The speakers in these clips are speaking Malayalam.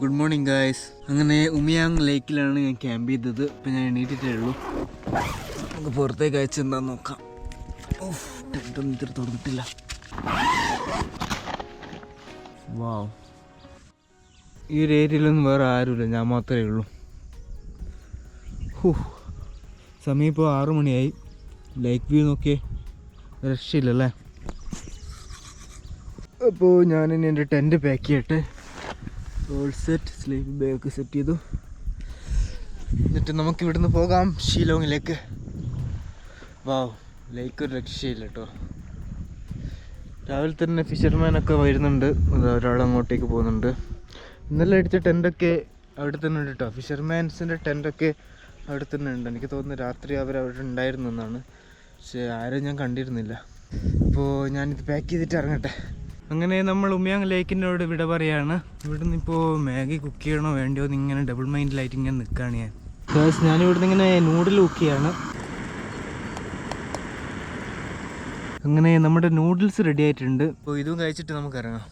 Good morning guys. അങ്ങനെ ഉമിയാങ് ലേക്കിലാണ് ഞാൻ ക്യാമ്പ് ചെയ്തത്. ഇപ്പം ഞാൻ എണീറ്റിട്ടേ ഉള്ളൂ. നമുക്ക് പുറത്തേക്ക് അയച്ചെന്താന്ന് നോക്കാം. ടെൻറ്റൊന്നും ഇത്തിരി തുറന്നിട്ടില്ല. വാവ്, ഈ ഒരു ഏരിയയിലൊന്നും വേറെ ആരുമില്ല, ഞാൻ മാത്രമേ ഉള്ളൂ. സമയം ഇപ്പോൾ 6 മണിയായി. ലേക്ക് വ്യൂ നോക്കിയേ, രക്ഷയില്ലല്ലേ. അപ്പോൾ ഞാനിനി എൻ്റെ ടെൻറ്റ് പാക്ക് ചെയ്യട്ടെ. All set, sleep bag set ചെയ്തു. എന്നിട്ട് നമുക്ക് ഇവിടുന്ന് പോകാം ഷിലോങ്ങിലേക്ക്. വാവ്, ലേക്ക് ഒരു രക്ഷയില്ല കേട്ടോ. രാവിലെ തന്നെ ഫിഷർമാനൊക്കെ വരുന്നുണ്ട്. ഒരാൾ അങ്ങോട്ടേക്ക് പോകുന്നുണ്ട്. ഇന്നലെ അടിച്ച ടെൻറ്റൊക്കെ അവിടെ തന്നെ ഉണ്ട് കേട്ടോ. ഫിഷർമാൻസിൻ്റെ ടെൻറ്റൊക്കെ അവിടെ തന്നെ ഉണ്ട്. എനിക്ക് തോന്നുന്നു രാത്രി അവരവിടെ ഉണ്ടായിരുന്നു എന്നാണ്. പക്ഷേ ആരും ഞാൻ കണ്ടിരുന്നില്ല. അപ്പോൾ ഞാനിത് പാക്ക് ചെയ്തിട്ട് ഇറങ്ങട്ടെ. അങ്ങനെ നമ്മൾ ഉമിയാങ് ലേക്കിനോട് വിട പറയാണ്. ഇവിടുന്ന് ഇപ്പോൾ മാഗി കുക്ക് ചെയ്യണോ വേണ്ടിയോ എന്ന് ഇങ്ങനെ ഡബിൾ മൈൻഡിലായിട്ട് ഇങ്ങനെ നിൽക്കുകയാണ് ഞാൻ. ഗായ്സ്, ഞാനിവിടുന്ന് ഇങ്ങനെ നൂഡിൽ കുക്ക് ചെയ്യാണ്. അങ്ങനെ നമ്മുടെ നൂഡിൽസ് റെഡി ആയിട്ടുണ്ട്. അപ്പോൾ ഇതും കഴിച്ചിട്ട് നമുക്ക് ഇറങ്ങാം.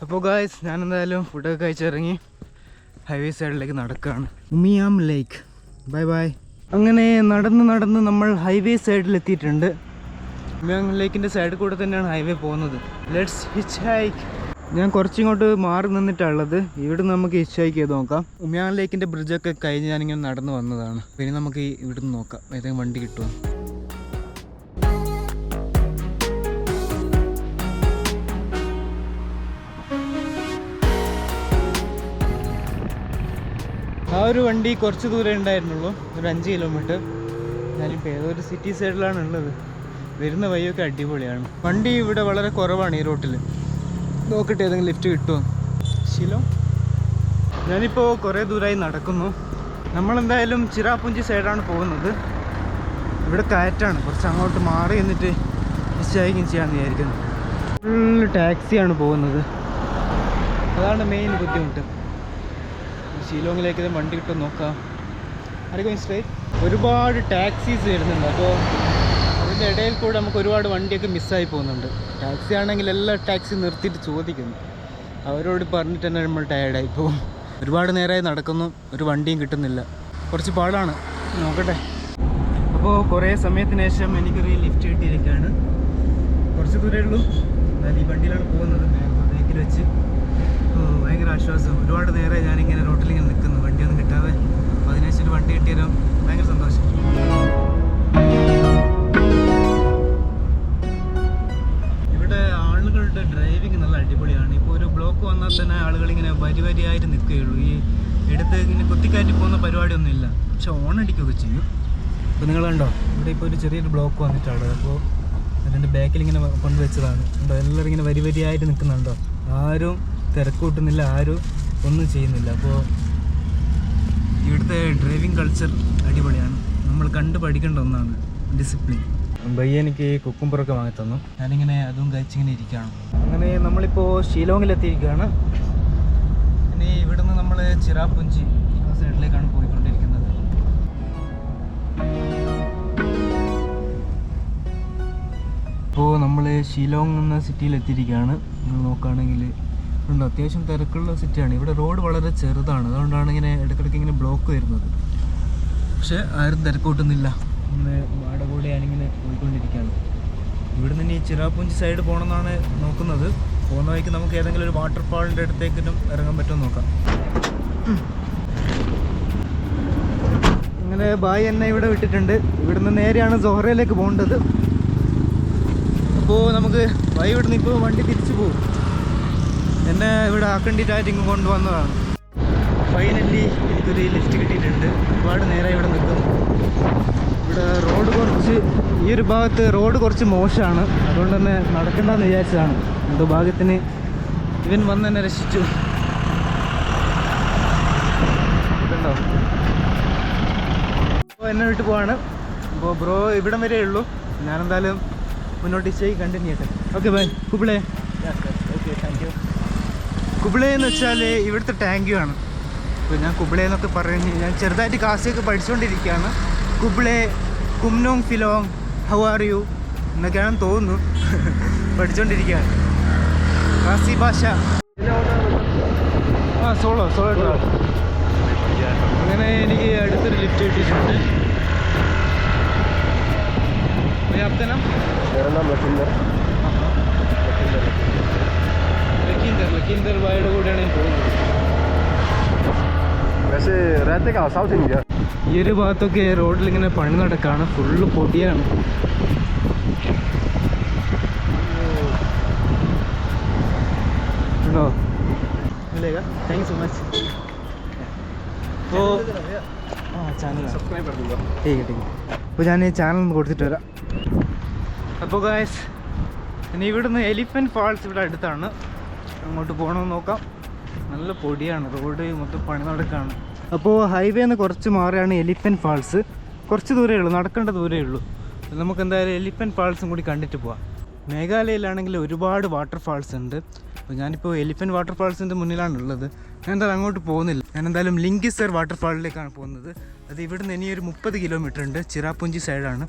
അപ്പോൾ ഗായ്സ്, ഞാനെന്തായാലും ഫുഡൊക്കെ കഴിച്ചിറങ്ങി ഹൈവേ സൈഡിലേക്ക് നടക്കുകയാണ്. ഉമിയാങ് ലേക്ക്, ബൈ ബൈ. അങ്ങനെ നടന്ന് നമ്മൾ ഹൈവേ സൈഡിലെത്തിയിട്ടുണ്ട്. ഉമിയാങ് ലേക്കിൻ്റെ സൈഡിൽ കൂടെ തന്നെയാണ് ഹൈവേ പോകുന്നത്. Let's hitch hike. ഞാൻ കുറച്ചിങ്ങോട്ട് മാറി നിന്നിട്ടുള്ളത്. ഇവിടെ നമുക്ക് ഹിച്ച് ഹൈക്ക് ചെയ്ത് നോക്കാം. ഉമിയാങ് ലേക്കിൻ്റെ ബ്രിഡ്ജൊക്കെ കഴിഞ്ഞ് ഞാനിങ്ങനെ നടന്ന് വന്നതാണ്. പിന്നെ നമുക്ക് ഇവിടുന്ന് നോക്കാം ഏതെങ്കിലും വണ്ടി കിട്ടുമോ. ആ ഒരു വണ്ടി കുറച്ച് ദൂരം ഉണ്ടായിരുന്നുള്ളൂ, ഒരു 5 കിലോമീറ്റർ. ഞാനിപ്പോൾ ഏതൊരു സിറ്റി സൈഡിലാണ് ഉള്ളത്. വരുന്ന വഴിയൊക്കെ അടിപൊളിയാണ്. വണ്ടി ഇവിടെ വളരെ കുറവാണ് ഈ റോട്ടിൽ. നോക്കട്ടെ ഏതെങ്കിലും ലിഫ്റ്റ് കിട്ടുമോ. ഷിലോങ്. ഞാനിപ്പോൾ കുറേ ദൂരമായി നടക്കുന്നു. നമ്മളെന്തായാലും ചിറാപുഞ്ചി സൈഡാണ് പോകുന്നത്. ഇവിടെ കയറ്റാണ്, കുറച്ച് അങ്ങോട്ട് മാറി എന്നിട്ട് നിശ്ചയിക്കും ചെയ്യാമെന്ന് വിചാരിക്കുന്നു. ഫുള്ള് ടാക്സിയാണ് പോകുന്നത്. അതാണ് മെയിൻ ബുദ്ധിമുട്ട്. ഷിലോങ്ങിലേക്ക് വണ്ടി കിട്ടും നോക്കാം. ആരെങ്കിലും സ്ട്രേറ്റ് ഒരുപാട് ടാക്സീസ് വരുന്നുണ്ട്. അപ്പോൾ അതിൻ്റെ ഇടയിൽ കൂടെ നമുക്ക് ഒരുപാട് വണ്ടിയൊക്കെ മിസ്സായി പോകുന്നുണ്ട്. ടാക്സി ആണെങ്കിൽ എല്ലാ ടാക്സി നിർത്തിയിട്ട് ചോദിക്കുന്നു. അവരോട് പറഞ്ഞിട്ട് തന്നെ നമ്മൾ ടയർഡായി പോകും. ഒരുപാട് നേരമായി നടക്കുന്നു, ഒരു വണ്ടിയും കിട്ടുന്നില്ല. കുറച്ച് പാടാണ്. നോക്കട്ടെ. അപ്പോൾ കുറേ സമയത്തിന് ശേഷം എനിക്കൊരു ലിഫ്റ്റ് കിട്ടിയിരിക്കുകയാണ്. കുറച്ച് ദൂരമേ ഉള്ളൂ. എന്നാൽ ഈ വണ്ടിയിലാണ് പോകുന്നത്. ബേക്കിൽ വെച്ച് ഭയങ്കര ആശ്വാസം. ഒരുപാട് നേരെ ഞാനിങ്ങനെ റോട്ടിലിങ്ങനെ നിൽക്കുന്നു, വണ്ടിയൊന്നും കിട്ടാതെ. അപ്പോൾ അതിനനുസരിച്ച് വണ്ടി കിട്ടിയാലും ഭയങ്കര സന്തോഷം. ഇവിടെ ആളുകളുടെ ഡ്രൈവിങ് നല്ല അടിപൊളിയാണ്. ഇപ്പോൾ ഒരു ബ്ലോക്ക് വന്നാൽ തന്നെ ആളുകളിങ്ങനെ വരിയായിട്ട് നിൽക്കുകയുള്ളൂ. ഈ എടുത്ത് ഇങ്ങനെ കുത്തിക്കയറ്റി പോകുന്ന പരിപാടിയൊന്നുമില്ല. പക്ഷെ ഓണടിക്കുകയൊക്കെ ചെയ്യും. ഇപ്പോൾ നിങ്ങൾ കണ്ടോ, ഇവിടെ ഇപ്പോൾ ഒരു ചെറിയൊരു ബ്ലോക്ക് വന്നിട്ടാണ്. അപ്പോൾ അതിൻ്റെ ബാക്കിൽ ഇങ്ങനെ കൊണ്ടുവച്ചതാണ്. ഉണ്ടോ, എല്ലാവരും ഇങ്ങനെ വരിയായിട്ട് നിൽക്കുന്നുണ്ടോ. ആരും തിരക്ക് കൂട്ടുന്നില്ല, ആരും ഒന്നും ചെയ്യുന്നില്ല. അപ്പോൾ ഇവിടുത്തെ ഡ്രൈവിംഗ് കൾച്ചർ അടിപൊളിയാണ്. നമ്മൾ കണ്ട് പഠിക്കേണ്ട ഒന്നാണ് ഡിസിപ്ലിൻ. ബയ്യ എനിക്ക് കുക്കുംബറൊക്കെ വാങ്ങി തന്നു. ഞാനിങ്ങനെ അതും കഴിച്ചിങ്ങനെ ഇരിക്കുകയാണ്. അങ്ങനെ നമ്മളിപ്പോൾ ഷിലോങ്ങിലെത്തിയിരിക്കുകയാണ്. ഇനി ഇവിടുന്ന് നമ്മൾ ചിറാപുഞ്ചി ആ സൈഡിലേക്കാണ് പോയിക്കൊണ്ടിരിക്കുന്നത്. ഇപ്പോൾ നമ്മൾ ഷിലോങ് എന്ന സിറ്റിയിലെത്തിയിരിക്കുകയാണ്. നിങ്ങൾ നോക്കുകയാണെങ്കിൽ ഉണ്ട്, അത്യാവശ്യം തിരക്കുള്ള സിറ്റിയാണ്. ഇവിടെ റോഡ് വളരെ ചെറുതാണ്, അതുകൊണ്ടാണ് ഇങ്ങനെ ഇടയ്ക്കിടയ്ക്ക് ഇങ്ങനെ ബ്ലോക്ക് വരുന്നത്. പക്ഷേ ആരും തിരക്കൂട്ടുന്നില്ല. ഇങ്ങനെ വാടകൂടെ ഞാനിങ്ങനെ പോയിക്കൊണ്ടിരിക്കുകയാണ്. ഇവിടെ നിന്ന് ഈ ചിറാപുഞ്ചി സൈഡ് പോകണമെന്നാണ് നോക്കുന്നത്. പോകുന്ന വഴിക്ക് നമുക്ക് ഏതെങ്കിലും ഒരു വാട്ടർഫാളിൻ്റെ അടുത്തേക്കിനും ഇറങ്ങാൻ പറ്റുമോ നോക്കാം. അങ്ങനെ ബായ് എന്നെ ഇവിടെ വിട്ടിട്ടുണ്ട്. ഇവിടുന്ന് നേരെയാണ് സൊഹറയിലേക്ക് പോകേണ്ടത്. അപ്പോൾ നമുക്ക് ബായ് ഇവിടുന്ന് ഇപ്പോൾ വണ്ടി തിരിച്ചു പോകും. എന്നെ ഇവിടെ ആക്കണ്ടിട്ടായിട്ട് ഇങ്ങ് കൊണ്ടുവന്നതാണ്. ഫൈനലി എനിക്കൊരു ലിഫ്റ്റ് കിട്ടിയിട്ടുണ്ട്. ഒരുപാട് നേരം ഇവിടെ നിൽക്കുന്നു. ഇവിടെ റോഡ് കുറച്ച്, ഈ ഒരു ഭാഗത്ത് റോഡ് കുറച്ച് മോശമാണ്. അതുകൊണ്ട് തന്നെ നടക്കണ്ടെന്ന് വിചാരിച്ചതാണ്. എന്തോ ഭാഗ്യത്തിന് ഇവൻ വന്ന് എന്നെ രക്ഷിച്ചു. ഇതുണ്ടോ, അപ്പോൾ എന്നെ വിട്ട് പോവാണ്. അപ്പോൾ ബ്രോ ഇവിടം വരെ ഉള്ളൂ. ഞാനെന്തായാലും മുന്നോട്ട് ചെയ്ത് കണ്ടിന്യൂ ചെയ്യട്ടെ. Okay bye. കുബിളേ. Okay, thank you. കുബിളേ എന്ന് വെച്ചാൽ ഇവിടുത്തെ ടാങ്ക്യൂ ആണ്. ഇപ്പോൾ ഞാൻ കുബിളേ എന്നൊക്കെ പറഞ്ഞ് ഞാൻ ചെറുതായിട്ട് കാസിയൊക്കെ പഠിച്ചുകൊണ്ടിരിക്കുകയാണ്. കുബിളേ, കുംനോങ് ഫിലോങ്, ഹൗ ആർ യു എന്നൊക്കെയാണെന്ന് തോന്നുന്നു. പഠിച്ചുകൊണ്ടിരിക്കുകയാണ് കാസി ഭാഷ. Solo travel. അങ്ങനെ എനിക്ക് അടുത്തൊരു ലിഫ്റ്റ് കിട്ടിയിട്ടുണ്ട്. ലഖീന്ദർ ബായുടെ കൂടെയാണ് ഞാൻ പോകുന്നത്. ഈ ഒരു ഭാഗത്തൊക്കെ റോഡിൽ ഇങ്ങനെ പണി നടക്കാണ്, ഫുള്ള് പൊടിയാണ്. ഉണ്ടോ? मिलेगा, थैंक यू सो मच. तो ചാനൽ സബ്സ്ക്രൈബ് ചെയ്തു. ठीक है. അപ്പോൾ ഞാൻ ഈ ചാനൽ ഒന്ന് കൊടുത്തിട്ട് വരാം. അപ്പോൾ ഗായ്സ്, ഇനി ഇവിടുന്ന് എലിഫൻറ്റ് ഫാൾസ് ഇവിടെ അടുത്താണ്, അങ്ങോട്ട് പോകണമെന്ന് നോക്കാം. നല്ല പൊടിയാണ്, റോഡ് മൊത്തം പണി നടക്കുകയാണ്. അപ്പോൾ ഹൈവേന്ന് കുറച്ച് മാറിയാണ് എലിഫൻറ്റ് ഫാൾസ്. കുറച്ച് ദൂരമേ ഉള്ളൂ, നടക്കേണ്ട ദൂരമേ ഉള്ളൂ. നമുക്ക് എന്തായാലും എലിഫൻറ്റ് ഫാൾസും കൂടി കണ്ടിട്ട് പോവാം. മേഘാലയയിലാണെങ്കിൽ ഒരുപാട് വാട്ടർഫാൾസ് ഉണ്ട്. അപ്പോൾ ഞാനിപ്പോൾ എലിഫൻറ്റ് വാട്ടർഫാൾസിൻ്റെ മുന്നിലാണുള്ളത്. ഞാൻ എന്തായാലും അങ്ങോട്ട് പോകുന്നില്ല. ഞാൻ എന്തായാലും ലിങ്കിസർ വാട്ടർഫാളിലേക്കാണ് പോകുന്നത്. അത് ഇവിടുന്ന് ഇനിയൊരു 30 കിലോമീറ്റർ ഉണ്ട്. ചിറാപുഞ്ചി സൈഡാണ്.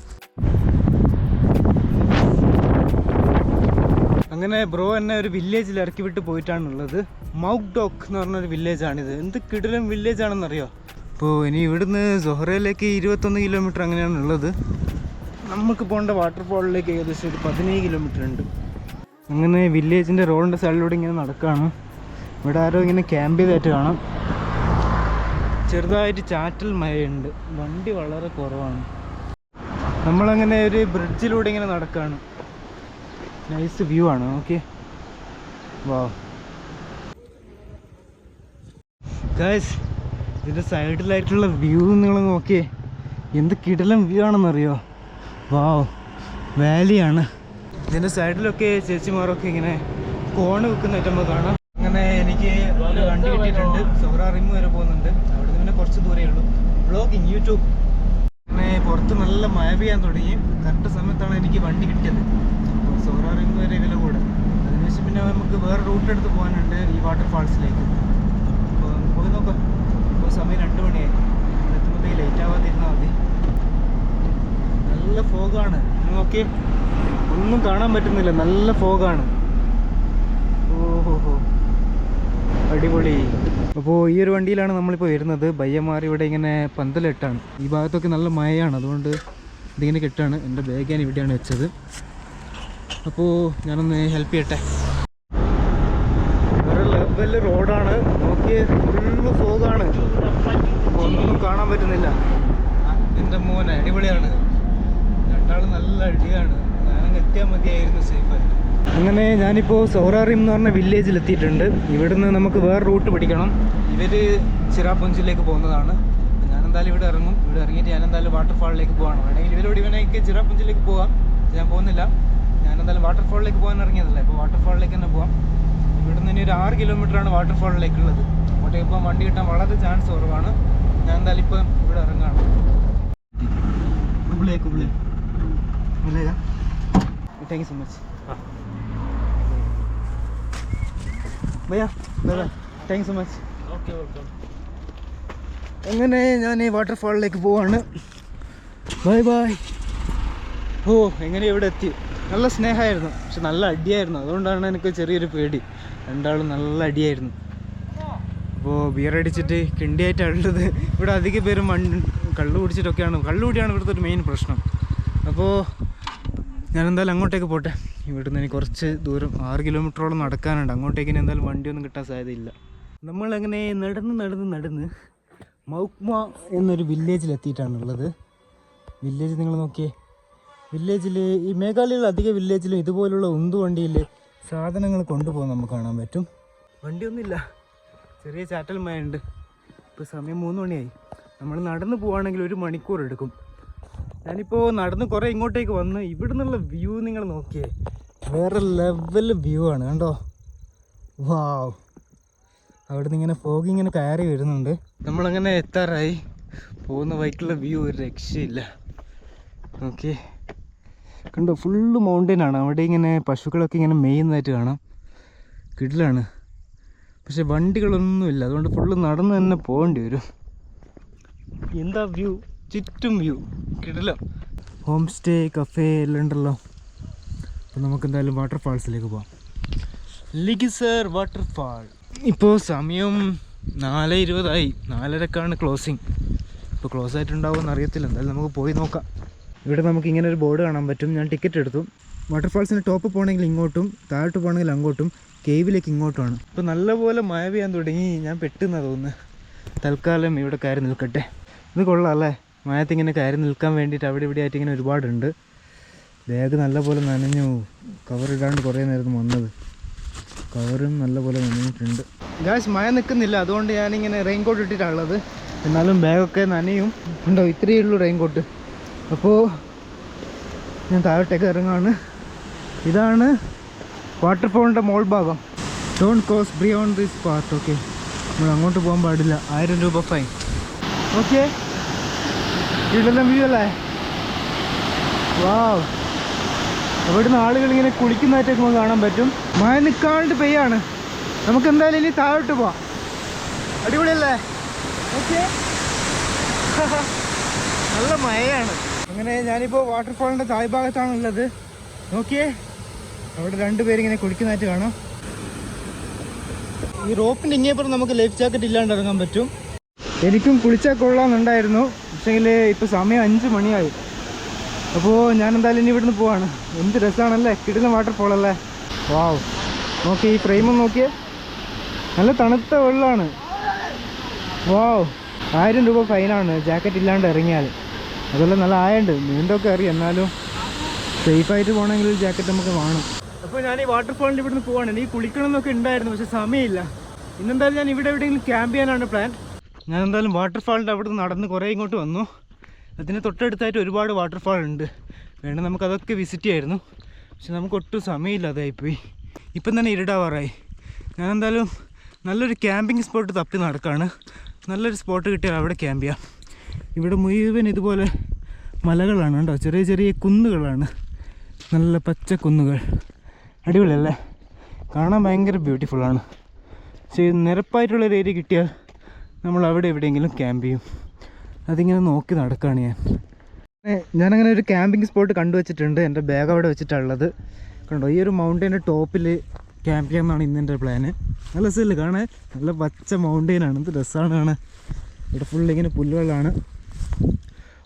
അങ്ങനെ ബ്രോ എന്നെ ഒരു വില്ലേജിൽ ഇറക്കി വിട്ട് പോയിട്ടാണുള്ളത്. മൗക്ഡോക്ക് എന്ന് പറഞ്ഞൊരു വില്ലേജാണിത്. എന്ത് കിടിലം വില്ലേജാണെന്നറിയോ. അപ്പോൾ ഇനി ഇവിടുന്ന് സൊഹ്റയിലേക്ക് 21 കിലോമീറ്റർ അങ്ങനെയാണുള്ളത്. നമുക്ക് പോകേണ്ട വാട്ടർഫാളിലേക്ക് ഏകദേശം ഒരു 17 കിലോമീറ്റർ ഉണ്ട്. അങ്ങനെ വില്ലേജിൻ്റെ റോഡിൻ്റെ സൈഡിലൂടെ ഇങ്ങനെ നടക്കുകയാണ്. ഇവിടെ ആരോ ഇങ്ങനെ ക്യാമ്പ് ചെയ്തായിട്ട് കാണാം. ചെറുതായിട്ട് ചാറ്റൽ മഴയുണ്ട്, വണ്ടി വളരെ കുറവാണ്. നമ്മളങ്ങനെ ഒരു ബ്രിഡ്ജിലൂടെ ഇങ്ങനെ നടക്കുകയാണ്. നൈസ് വ്യൂ ആണ്. ഓക്കെ, വാ ഗൈസ്, ഇതിൻ്റെ സൈഡിലായിട്ടുള്ള വ്യൂ നിങ്ങൾ നോക്കിയേ, എന്ത് കിടിലം വ്യൂ ആണെന്നറിയോ. വാവ്, വാലിയാണ്. ഇതിൻ്റെ സൈഡിലൊക്കെ ചേച്ചിമാരൊക്കെ ഇങ്ങനെ കോണ് വെക്കുന്നതായിട്ട് നമുക്ക് കാണാം. അങ്ങനെ എനിക്ക് ഒരു വണ്ടി കിട്ടിയിട്ടുണ്ട്. സൊഹ്റ റിം വരെ പോകുന്നുണ്ട്. അവിടെ നിന്ന് പിന്നെ കുറച്ച് ദൂരമേ ഉള്ളൂ. Vlogging YouTube. അങ്ങനെ പുറത്ത് നല്ല മഴ പെയ്യാൻ തുടങ്ങി. കറക്റ്റ് സമയത്താണ് എനിക്ക് വണ്ടി കിട്ടിയത്. അപ്പോൾ സൊഹ്റ റിം വരെ ഇതിലെ കൂടെ. അതിനുശേഷം പിന്നെ നമുക്ക് വേറെ റൂട്ട് എടുത്ത് പോകാനുണ്ട് ഈ വാട്ടർഫാൾസിലേക്ക്. അപ്പോൾ പോയി നോക്കാം. ഇപ്പോൾ സമയം 2 മണിയായി. എത്തുമ്പോഴത്തേക്ക് ലേറ്റ് ആവാതിരുന്നാൽ മതി. നല്ല ഫോഗാണ്. നോക്കി, ഒന്നും കാണാൻ പറ്റുന്നില്ല, നല്ല ഫോഗാണ്. ഓഹോ, അടിപൊളി. അപ്പോൾ ഈ ഒരു വണ്ടിയിലാണ് നമ്മളിപ്പോൾ വരുന്നത്. ബയ്യമാർ ഇവിടെ ഇങ്ങനെ പന്തലിട്ടാണ്. ഈ ഭാഗത്തൊക്കെ നല്ല മഴയാണ്, അതുകൊണ്ട് ഇതിങ്ങനെ കെട്ടാണ്. എൻ്റെ ബാഗ് ഞാൻ ഇവിടെയാണ് വെച്ചത്. അപ്പോൾ ഞാനൊന്ന് ഹെൽപ്പ് ചെയ്യട്ടെ. വേറെ ലെവൽ റോഡാണ്. നോക്കിയേ, ഫുള്ള് ഫോഗാണ്, ഒന്നും കാണാൻ പറ്റുന്നില്ല. എൻ്റെ മോനെ അടിപൊളിയാണ്. രണ്ടാളും നല്ല അടിയാണ്. ഞാനങ്ങ് എത്തിയാൽ മതിയായിരുന്നു സേഫായിട്ട്. അങ്ങനെ ഞാനിപ്പോൾ സൊഹ്റ റിം എന്ന് പറഞ്ഞ വില്ലേജിൽ എത്തിയിട്ടുണ്ട്. ഇവിടുന്ന് നമുക്ക് വേറെ റൂട്ട് പിടിക്കണം. ഇവർ ചിറാപുഞ്ചിലേക്ക് പോകുന്നതാണ്. ഞാൻ എന്തായാലും ഇവിടെ ഇറങ്ങും. ഇവിടെ ഇറങ്ങിയിട്ട് ഞാൻ എന്തായാലും വാട്ടർഫാളിലേക്ക് പോകണം. വേണമെങ്കിൽ ഇവരോട് ഇവനേക്ക് ചിറാപുഞ്ചിലേക്ക് പോകാം. ഞാൻ പോകുന്നില്ല. ഞാൻ എന്തായാലും വാട്ടർഫാളിലേക്ക് പോകാൻ ഇറങ്ങിയതല്ലേ, അപ്പോൾ വാട്ടർഫാളിലേക്ക് തന്നെ പോകാം. ഇവിടുന്ന് ഇനി ഒരു 6 കിലോമീറ്ററാണ് വാട്ടർഫാളിലേക്കുള്ളത്. അങ്ങോട്ടേക്ക് ഇപ്പോൾ വണ്ടി കിട്ടാൻ വളരെ ചാൻസ് കുറവാണ്. ഞാൻ എന്തായാലും ഇപ്പം ഇവിടെ ഇറങ്ങാണ്. താങ്ക് യു സോ മച്ച് ഭയ്യ. Thank you so much. Okay, welcome. അങ്ങനെ ഞാൻ ഈ വാട്ടർഫാളിലേക്ക് പോവാണ്. Bye bye. ഓ, എങ്ങനെ ഇവിടെ എത്തി. നല്ല സ്നേഹമായിരുന്നു, പക്ഷെ നല്ല അടിയായിരുന്നു. അതുകൊണ്ടാണ് എനിക്ക് ചെറിയൊരു പേടി. രണ്ടാളും നല്ല അടിയായിരുന്നു. അപ്പോൾ ബിയർ അടിച്ചിട്ട് കിണ്ടിയായിട്ടാണുള്ളത്. ഇവിടെ അധികം പേരും കള്ളു കുടിച്ചിട്ടൊക്കെയാണ്. കള്ളുകൂടിയാണ് ഇവിടുത്തെ ഒരു മെയിൻ പ്രശ്നം. അപ്പോൾ ഞാനെന്തായാലും അങ്ങോട്ടേക്ക് പോട്ടെ. ഇവിടുന്ന് എനിക്ക് കുറച്ച് ദൂരം 6 കിലോമീറ്ററോളം നടക്കാനുണ്ട്. അങ്ങോട്ടേക്ക് ഇനി എന്തായാലും വണ്ടിയൊന്നും കിട്ടാൻ സാധ്യതയില്ല. നമ്മളങ്ങനെ നടന്ന് മൗക്മ എന്നൊരു വില്ലേജിലെത്തിയിട്ടാണുള്ളത്. വില്ലേജ് നിങ്ങൾ നോക്കിയേ. വില്ലേജിൽ ഈ മേഘാലയയിൽ അധിക വില്ലേജിലും ഇതുപോലുള്ള ഉന്തുവണ്ടിയിൽ സാധനങ്ങൾ കൊണ്ടുപോകാൻ നമുക്ക് കാണാൻ പറ്റും. വണ്ടിയൊന്നുമില്ല, ചെറിയ ചാറ്റൽ മഴയുണ്ട്. ഇപ്പോൾ സമയം 3 മണിയായി. നമ്മൾ നടന്ന് പോവുകയാണെങ്കിൽ 1 മണിക്കൂർ എടുക്കും. ഞാനിപ്പോൾ നടന്ന് കുറേ ഇങ്ങോട്ടേക്ക് വന്ന് ഇവിടെ നിന്നുള്ള വ്യൂ നിങ്ങൾ നോക്കിയേ, വേറെ ലെവൽ വ്യൂ ആണ്. കണ്ടോ, വാവ്. അവിടെ നിന്ന് ഇങ്ങനെ ഫോഗ് ഇങ്ങനെ കയറി വരുന്നുണ്ട്. നമ്മളങ്ങനെ എത്താറായി. പോകുന്ന വഴിക്കുള്ള വ്യൂ ഒരു രക്ഷയില്ല. ഓക്കെ, കണ്ടോ, ഫുള്ള് മൗണ്ടൈനാണ്. അവിടെ ഇങ്ങനെ പശുക്കളൊക്കെ ഇങ്ങനെ മെയ്യുന്നതായിട്ട് കാണാം. കിടിലാണ്. പക്ഷെ വണ്ടികളൊന്നുമില്ല, അതുകൊണ്ട് ഫുള്ള് നടന്ന് തന്നെ പോകേണ്ടി വരും. എന്താ വ്യൂ, ചുറ്റും വ്യൂ കിടിലം. ഹോം സ്റ്റേ, കഫേ എല്ലാം ഉണ്ടല്ലോ. അപ്പോൾ നമുക്ക് എന്തായാലും വാട്ടർഫാൾസിലേക്ക് പോകാം. ലിങ്കിസർ വാട്ടർഫാൾ. ഇപ്പോൾ സമയം 4:20 4:30ക്കാണ് ക്ലോസിങ്. ഇപ്പോൾ ക്ലോസ് ആയിട്ടുണ്ടാവുമെന്ന് അറിയത്തില്ല, എന്തായാലും നമുക്ക് പോയി നോക്കാം. ഇവിടെ നമുക്ക് ഇങ്ങനെ ഒരു ബോർഡ് കാണാൻ പറ്റും. ഞാൻ ടിക്കറ്റ് എടുത്തു. വാട്ടർഫാൾസിന് ടോപ്പ് പോകണമെങ്കിൽ ഇങ്ങോട്ടും, താഴോട്ട് പോകണമെങ്കിൽ അങ്ങോട്ടും, കേവിലേക്ക് ഇങ്ങോട്ടുമാണ്. ഇപ്പോൾ നല്ലപോലെ മഴ പെയ്യാൻ തുടങ്ങി. ഞാൻ പെട്ടെന്നാണ് തോന്നുന്നത്. തൽക്കാലം ഇവിടെ കയറി നിൽക്കട്ടെ. ഇത് കൊള്ളാം അല്ലേ, മഴയത്ത് ഇങ്ങനെ കയറി നിൽക്കാൻ വേണ്ടിയിട്ട് അവിടെ ഇവിടെ ആയിട്ട് ഇങ്ങനെ ഒരുപാടുണ്ട്. ബാഗ് നല്ലപോലെ നനഞ്ഞു. കവർ ഇടാണ്ട് കുറേ നേരം വന്നത്. കവറും നല്ലപോലെ നനഞ്ഞിട്ടുണ്ട്. ഗായ്സ് മഴ നിൽക്കുന്നില്ല, അതുകൊണ്ട് ഞാനിങ്ങനെ റെയിൻ കോട്ട് ഇട്ടിട്ടാണുള്ളത്. എന്നാലും ബാഗൊക്കെ നനയും. ഉണ്ടോ, ഇത്രയേ ഉള്ളൂ റെയിൻ കോട്ട്. അപ്പോൾ ഞാൻ താഴോട്ടേക്ക് ഇറങ്ങാണ്. ഇതാണ് വാട്ടർഫോളിൻ്റെ മോൾ ഭാഗം. Don't cross beyond this part. Okay, നമ്മൾ അങ്ങോട്ട് പോകാൻ പാടില്ല. 1000 രൂപ ഫൈൻ. ഓക്കെ, ഇവിടെല്ലാം വ്യൂ അല്ലേ? വാവ്, ഇവിടുന്ന് ആളുകൾ ഇങ്ങനെ കുളിക്കുന്നതായിട്ടൊക്കെ നമുക്ക് കാണാൻ പറ്റും. മഴ നിൽക്കാണ്ട് പെയ്യാണ്. നമുക്ക് എന്തായാലും ഇനി താഴോട്ട് പോവാം. അടിപൊളിയല്ലേ? ഓക്കെ, നല്ല മഴയാണ്. അങ്ങനെ ഞാനിപ്പോൾ വാട്ടർഫോളിൻ്റെ താഴ്ഭാഗത്താണുള്ളത്. നോക്കിയേ, അവിടെ 2 പേരിങ്ങനെ കുളിക്കുന്നതായിട്ട് കാണാം. ഈ റോപ്പിൻ്റെ ഇങ്ങേപ്പുറം നമുക്ക് ലൈഫ് ജാക്കറ്റ് ഇല്ലാണ്ട് ഇറങ്ങാൻ പറ്റും. എനിക്കും കുളിച്ചാൽ കൊള്ളാമെന്നുണ്ടായിരുന്നു, പക്ഷേങ്കിൽ ഇപ്പോൾ സമയം 5 മണിയായി. അപ്പോൾ ഞാൻ എന്തായാലും ഇനി ഇവിടുന്ന് പോവാണ്. എന്ത് രസമാണല്ലേ, കിടുന്ന വാട്ടർഫോളല്ലേ. വാവ്, നോക്കിയേ ഈ ഫ്രെയിമും നോക്കിയേ, നല്ല തണുത്ത വെള്ളമാണ്. വാവ്, 1000 രൂപ ഫൈനാണ് ജാക്കറ്റ് ഇല്ലാണ്ട് ഇറങ്ങിയാൽ. അതെല്ലാം നല്ല ആയുണ്ട്, നീന്തൊക്കെ അറിയാം. എന്നാലും സേഫായിട്ട് പോകണമെങ്കിൽ ജാക്കറ്റ് നമുക്ക് വേണം. അപ്പോൾ ഞാൻ ഈ വാട്ടർഫോളിൻ്റെ ഇവിടുന്ന് പോവാണ്. എനിക്ക് കുളിക്കണം എന്നൊക്കെ ഉണ്ടായിരുന്നു, പക്ഷേ സമയമില്ല. ഇന്നെന്തായാലും ഞാൻ ഇവിടെ എവിടെയെങ്കിലും ക്യാമ്പ് ചെയ്യാനാണ് പ്ലാൻ. ഞാൻ എന്തായാലും വാട്ടർഫാളിൻ്റെ അവിടെ നിന്ന് നടന്ന് കുറേ ഇങ്ങോട്ട് വന്നു. അതിന് തൊട്ടടുത്തായിട്ട് ഒരുപാട് വാട്ടർഫാൾ ഉണ്ട്. വേണം നമുക്കതൊക്കെ വിസിറ്റ് ചെയ്യായിരുന്നു, പക്ഷെ നമുക്ക് ഒട്ടും സമയമില്ലാതായിപ്പോയി. ഇപ്പം തന്നെ ഇരുടാവാറായി. ഞാൻ എന്തായാലും നല്ലൊരു ക്യാമ്പിംഗ് സ്പോട്ട് തപ്പി നടക്കുകയാണ്. നല്ലൊരു സ്പോട്ട് കിട്ടിയാൽ അവിടെ ക്യാമ്പ് ചെയ്യാം. ഇവിടെ മുഴുവൻ ഇതുപോലെ മലകളാണ് കേട്ടോ, ചെറിയ ചെറിയ കുന്നുകളാണ്, നല്ല പച്ച കുന്നുകൾ. അടിപൊളിയല്ലേ, കാണാൻ ഭയങ്കര ബ്യൂട്ടിഫുള്ളാണ്. പക്ഷേ നിരപ്പായിട്ടുള്ളൊരു ഏരിയ കിട്ടിയാൽ നമ്മൾ അവിടെ എവിടെയെങ്കിലും ക്യാമ്പ് ചെയ്യും. അതിങ്ങനെ നോക്കി നടക്കുകയാണ് ഞാനങ്ങനെ ഒരു ക്യാമ്പിംഗ് സ്പോട്ട് കണ്ടുവച്ചിട്ടുണ്ട്. എൻ്റെ ബാഗ് അവിടെ വെച്ചിട്ടുള്ളത് കണ്ടോ. ഈ ഒരു മൗണ്ടൈൻ്റെ ടോപ്പിൽ ക്യാമ്പ് ചെയ്യാമെന്നാണ് ഇന്നെൻ്റെ പ്ലാന്. നല്ല രസമില്ല കാണാൻ, നല്ല പച്ച മൗണ്ടെയിനാണ്. എന്ത് രസമാണ് കാണാൻ. ഇവിടെ ഫുൾ ഇങ്ങനെ പുല്ലുകളാണ്.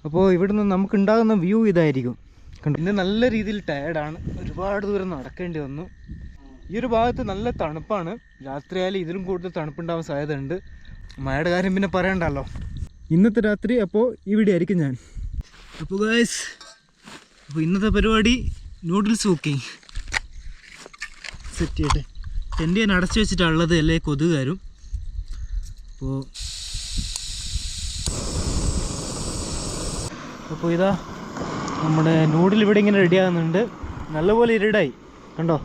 അപ്പോൾ ഇവിടുന്ന് നമുക്കുണ്ടാകുന്ന വ്യൂ ഇതായിരിക്കും കണ്ടു. ഇന്ന് നല്ല രീതിയിൽ ടയർഡാണ്, ഒരുപാട് ദൂരം നടക്കേണ്ടി വന്നു. ഈ ഒരു ഭാഗത്ത് നല്ല തണുപ്പാണ്. രാത്രിയായാലും ഇതിലും കൂടുതൽ തണുപ്പുണ്ടാവാൻ സാധ്യതയുണ്ട്. മഴയുടെ കാര്യം പിന്നെ പറയണ്ടല്ലോ. ഇന്നത്തെ രാത്രി അപ്പോൾ ഇവിടെ ആയിരിക്കും ഞാൻ. അപ്പോൾ ഗൈസ്, അപ്പോൾ ഇന്നത്തെ പരിപാടി നൂഡിൽസ് കുക്കിംഗ്. സെറ്റ് ചെയ്യട്ടെ. ടെൻ്റ് ഞാൻ അടച്ചു വെച്ചിട്ടുള്ളത് അല്ലേ കൊതുകാരും. അപ്പോൾ ഇതാ നമ്മുടെ നൂഡിൽ ഇവിടെ ഇങ്ങനെ റെഡി ആകുന്നുണ്ട്. നല്ലപോലെ ഇരുടായി കണ്ടോ.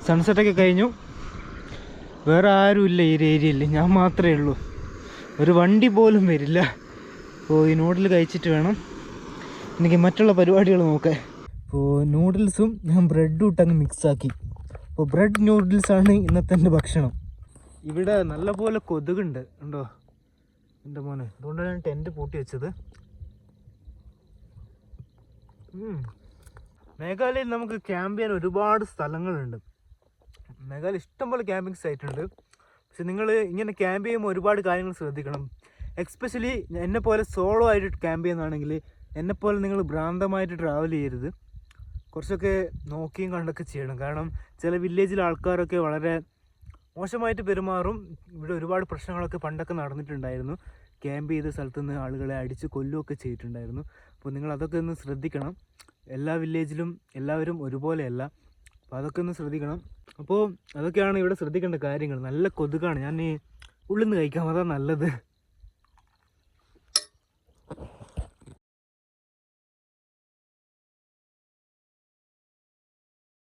സൺസെറ്റൊക്കെ കഴിഞ്ഞു. വേറെ ആരുമില്ല ഈ ഏരിയയിൽ, ഞാൻ മാത്രമേ ഉള്ളൂ. ഒരു വണ്ടി പോലും വരില്ല. അപ്പോൾ ഈ നൂഡിൽ കഴിച്ചിട്ട് വേണം എനിക്ക് മറ്റുള്ള പരിപാടികൾ നോക്കാൻ. അപ്പോൾ നൂഡിൽസും ഞാൻ ബ്രെഡും ഇട്ടങ്ങ് മിക്സാക്കി. അപ്പോൾ ബ്രെഡ് നൂഡിൽസാണ് ഇന്നത്തെ എൻ്റെ ഭക്ഷണം. ഇവിടെ നല്ലപോലെ കൊതുകുണ്ട് ഉണ്ടോ എൻ്റെ മോനെ, അതുകൊണ്ടാണ് ഞാൻ ടെൻറ്റ് പൂട്ടി വെച്ചത്. മേഘാലയയിൽ നമുക്ക് ക്യാമ്പ് ചെയ്യാൻ ഒരുപാട് സ്ഥലങ്ങളുണ്ട്. മേഘാലയ ഇഷ്ടംപോലെ ക്യാമ്പിംഗ് സൈറ്റ് ഉണ്ട്. പക്ഷെ നിങ്ങൾ ഇങ്ങനെ ക്യാമ്പ് ചെയ്യുമ്പോൾ ഒരുപാട് കാര്യങ്ങൾ ശ്രദ്ധിക്കണം. എക്സ്പെഷ്യലി എന്നെപ്പോലെ സോളോ ആയിട്ട് ക്യാമ്പ് ചെയ്യുന്നതാണെങ്കിൽ എന്നെപ്പോലെ നിങ്ങൾ ഭ്രാന്തമായിട്ട് ട്രാവൽ ചെയ്യരുത്. കുറച്ചൊക്കെ നോക്കിയും കണ്ടൊക്കെ ചെയ്യണം. കാരണം ചില വില്ലേജിലെ ആൾക്കാരൊക്കെ വളരെ മോശമായിട്ട് പെരുമാറും. ഇവിടെ ഒരുപാട് പ്രശ്നങ്ങളൊക്കെ പണ്ടൊക്കെ നടന്നിട്ടുണ്ടായിരുന്നു. ക്യാമ്പ് ചെയ്ത സ്ഥലത്തു നിന്ന് ആളുകളെ അടിച്ച് കൊല്ലുകയൊക്കെ ചെയ്തിട്ടുണ്ടായിരുന്നു. അപ്പോൾ നിങ്ങൾ അതൊക്കെ ഒന്ന് ശ്രദ്ധിക്കണം. എല്ലാ വില്ലേജിലും എല്ലാവരും ഒരുപോലെയല്ല, അപ്പോൾ അതൊക്കെ ഒന്ന് ശ്രദ്ധിക്കണം. അപ്പോൾ അതൊക്കെയാണ് ഇവിടെ ശ്രദ്ധിക്കേണ്ട കാര്യങ്ങൾ. നല്ല കൊതുകാണ്, ഞാൻ ഉള്ളിൽ നിന്ന് കഴിക്കാം, അതാണ് നല്ലത്.